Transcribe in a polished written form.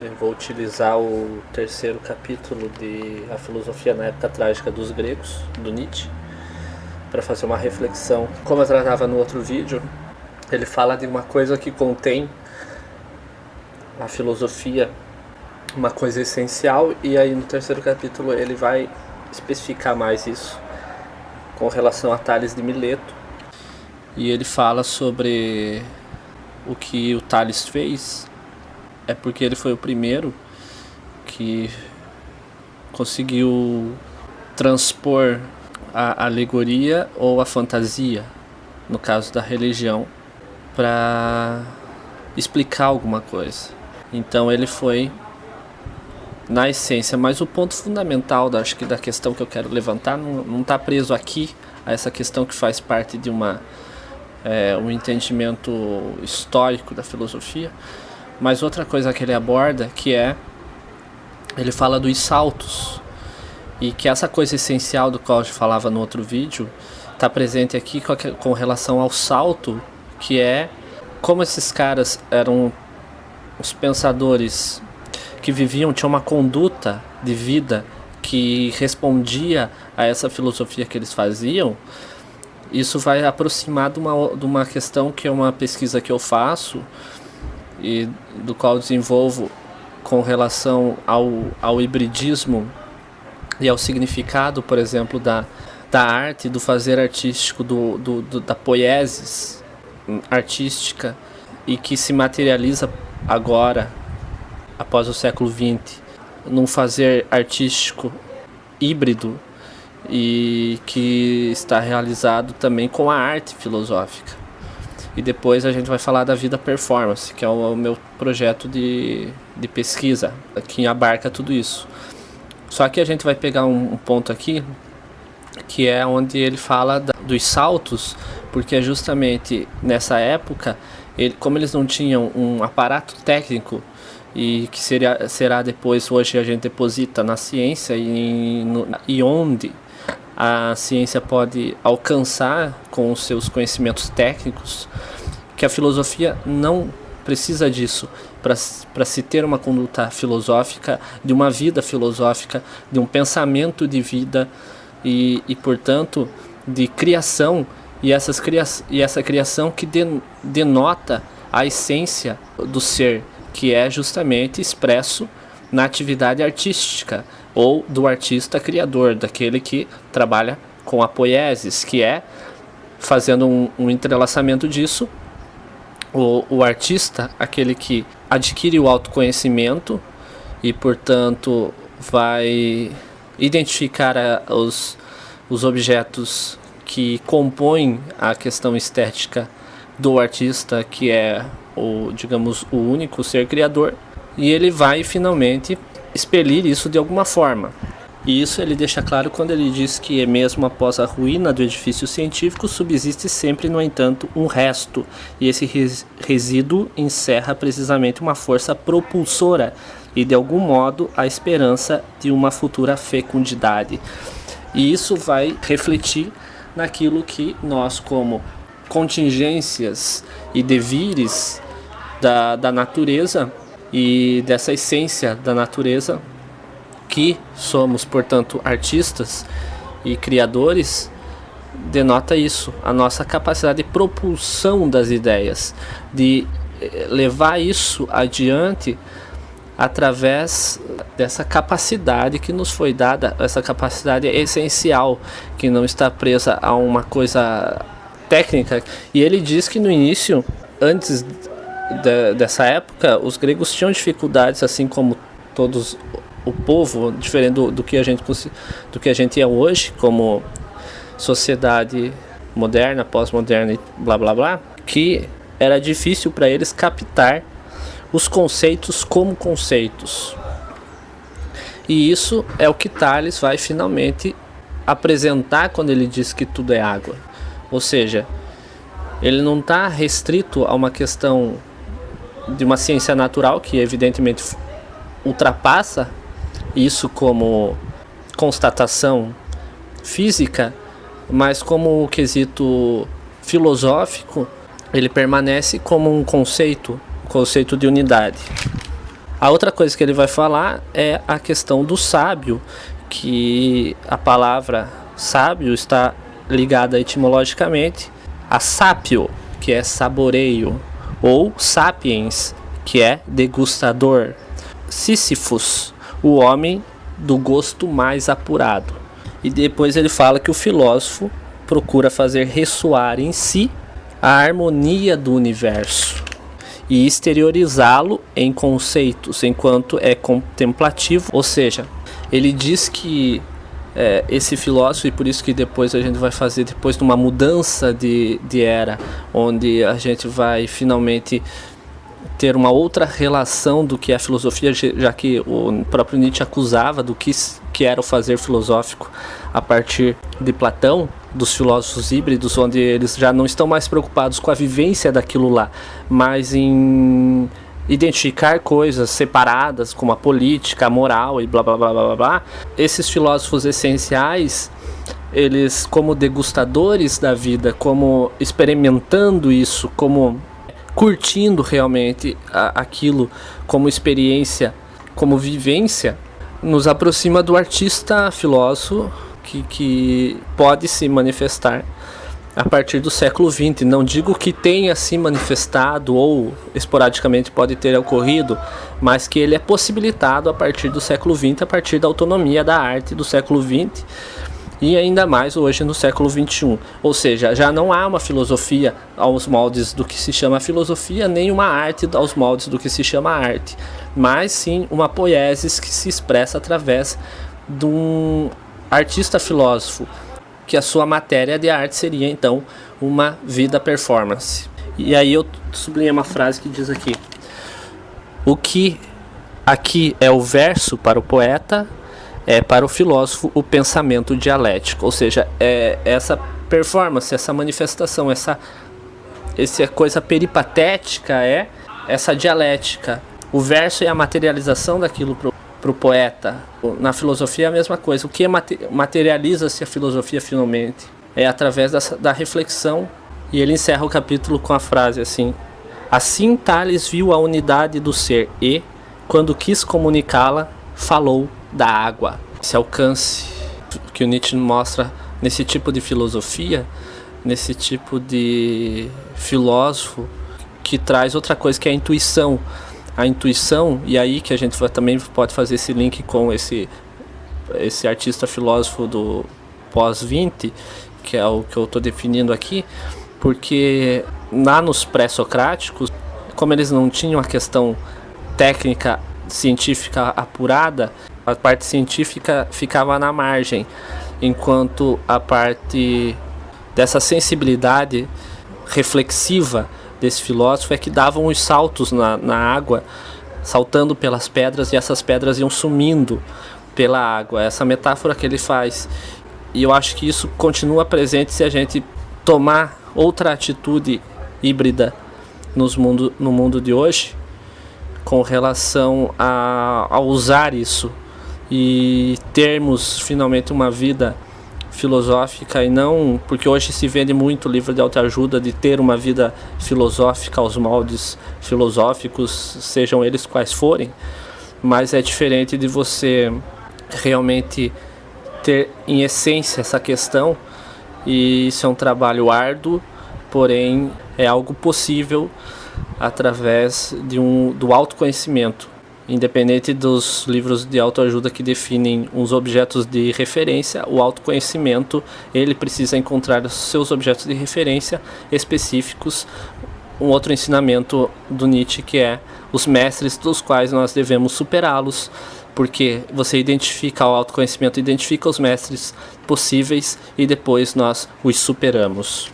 Eu vou utilizar o terceiro capítulo de A Filosofia na Época Trágica dos Gregos, do Nietzsche, para fazer uma reflexão. Como eu tratava no outro vídeo, ele fala de uma coisa que contém a filosofia, uma coisa essencial, e aí no terceiro capítulo ele vai especificar mais isso com relação a Tales de Mileto. E ele fala sobre o que o Tales fez. É porque ele foi o primeiro que conseguiu transpor a alegoria ou a fantasia, no caso da religião, para explicar alguma coisa. Então ele foi na essência, mas o ponto fundamental acho que da questão que eu quero levantar não está preso aqui a essa questão que faz parte de um entendimento histórico da filosofia. Mas outra coisa que ele aborda, que ele fala dos saltos, e que essa coisa essencial do qual eu falava no outro vídeo, está presente aqui com relação ao salto, que é como esses caras eram os pensadores que viviam, tinham uma conduta de vida que respondia a essa filosofia que eles faziam. Isso vai aproximar de uma questão que é uma pesquisa que eu faço, e do qual desenvolvo com relação ao hibridismo e ao significado, por exemplo, da arte, do fazer artístico, da poiesis artística, e que se materializa agora, após o século XX, num fazer artístico híbrido, e que está realizado também com a arte filosófica. E depois a gente vai falar da vida performance, que é o meu projeto de pesquisa, que abarca tudo isso. Só que a gente vai pegar um ponto aqui, que é onde ele fala dos saltos, porque é justamente nessa época, como eles não tinham um aparato técnico, e que será depois, hoje a gente deposita na ciência, e onde a ciência pode alcançar com os seus conhecimentos técnicos, que a filosofia não precisa disso para se ter uma conduta filosófica, de uma vida filosófica, de um pensamento de vida e portanto, de criação, e essa criação que denota a essência do ser, que é justamente expresso na atividade artística, ou do artista criador, daquele que trabalha com a poiesis, que é, fazendo um entrelaçamento disso, o artista, aquele que adquire o autoconhecimento e, portanto, vai identificar os objetos que compõem a questão estética do artista, que é o único ser criador, e ele vai finalmente expelir isso de alguma forma. E isso ele deixa claro quando ele diz que mesmo após a ruína do edifício científico, subsiste sempre, no entanto, um resto, e esse resíduo encerra precisamente uma força propulsora e, de algum modo, a esperança de uma futura fecundidade. E isso vai refletir naquilo que nós, como contingências e devires da natureza, e dessa essência da natureza, que somos, portanto, artistas e criadores, denota isso, a nossa capacidade de propulsão das ideias, de levar isso adiante através dessa capacidade que nos foi dada, essa capacidade essencial, que não está presa a uma coisa técnica. E ele diz que no início, antes dessa época, os gregos tinham dificuldades, assim como todos o povo, diferente do que a gente é hoje, como sociedade moderna, pós-moderna e blá blá blá, que era difícil para eles captar os conceitos como conceitos. E isso é o que Tales vai finalmente apresentar quando ele diz que tudo é água. Ou seja, ele não está restrito a uma questão de uma ciência natural, que evidentemente ultrapassa isso como constatação física, mas como quesito filosófico, ele permanece como um conceito de unidade. A outra coisa que ele vai falar é a questão do sábio, que a palavra sábio está ligada etimologicamente a sápio, que é saboreio, ou sapiens, que é degustador. Sísifos, o homem do gosto mais apurado. E depois ele fala que o filósofo procura fazer ressoar em si a harmonia do universo e exteriorizá-lo em conceitos, enquanto é contemplativo. Ou seja, ele diz que esse filósofo, e por isso que depois a gente vai fazer, depois de uma mudança de era, onde a gente vai finalmente ter uma outra relação do que é a filosofia, já que o próprio Nietzsche acusava do que era o fazer filosófico a partir de Platão, dos filósofos híbridos, onde eles já não estão mais preocupados com a vivência daquilo lá, mas em identificar coisas separadas, como a política, a moral e blá blá blá blá blá. Esses filósofos essenciais, eles, como degustadores da vida, como experimentando isso, como curtindo realmente aquilo como experiência, como vivência, nos aproxima do artista filósofo que pode se manifestar a partir do século XX. Não digo que tenha se manifestado ou esporadicamente pode ter ocorrido, mas que ele é possibilitado a partir do século XX, a partir da autonomia da arte do século XX e ainda mais hoje no século XXI. Ou seja, já não há uma filosofia aos moldes do que se chama filosofia, nem uma arte aos moldes do que se chama arte, mas sim uma poiesis que se expressa através de um artista filósofo, que a sua matéria de arte seria então uma vida performance. E aí eu sublinhei uma frase que diz aqui: o que aqui é o verso para o poeta, é para o filósofo o pensamento dialético. Ou seja, essa performance, essa manifestação, essa coisa peripatética é essa dialética. O verso é a materialização daquilo para o poeta. Na filosofia é a mesma coisa. O que materializa-se a filosofia finalmente é através da reflexão. E ele encerra o capítulo com a frase assim: assim Tales viu a unidade do ser e, quando quis comunicá-la, falou da água. Esse alcance que o Nietzsche mostra nesse tipo de filosofia, nesse tipo de filósofo que traz outra coisa, que é a intuição. A intuição, e aí que a gente também pode fazer esse link com esse artista filósofo do pós-20, que é o que eu estou definindo aqui, porque lá nos pré-socráticos, como eles não tinham a questão técnica científica apurada, a parte científica ficava na margem, enquanto a parte dessa sensibilidade reflexiva desse filósofo é que davam os saltos na água, saltando pelas pedras, e essas pedras iam sumindo pela água. Essa metáfora que ele faz, e eu acho que isso continua presente se a gente tomar outra atitude híbrida no mundo de hoje, com relação a usar isso e termos finalmente uma vida filosófica, e não, porque hoje se vende muito livro de autoajuda de ter uma vida filosófica aos moldes filosóficos, sejam eles quais forem, mas é diferente de você realmente ter em essência essa questão, e isso é um trabalho árduo, porém é algo possível através do autoconhecimento. Independente dos livros de autoajuda que definem uns objetos de referência, o autoconhecimento, ele precisa encontrar os seus objetos de referência específicos. Um outro ensinamento do Nietzsche, que é os mestres dos quais nós devemos superá-los, porque você identifica o autoconhecimento, identifica os mestres possíveis e depois nós os superamos.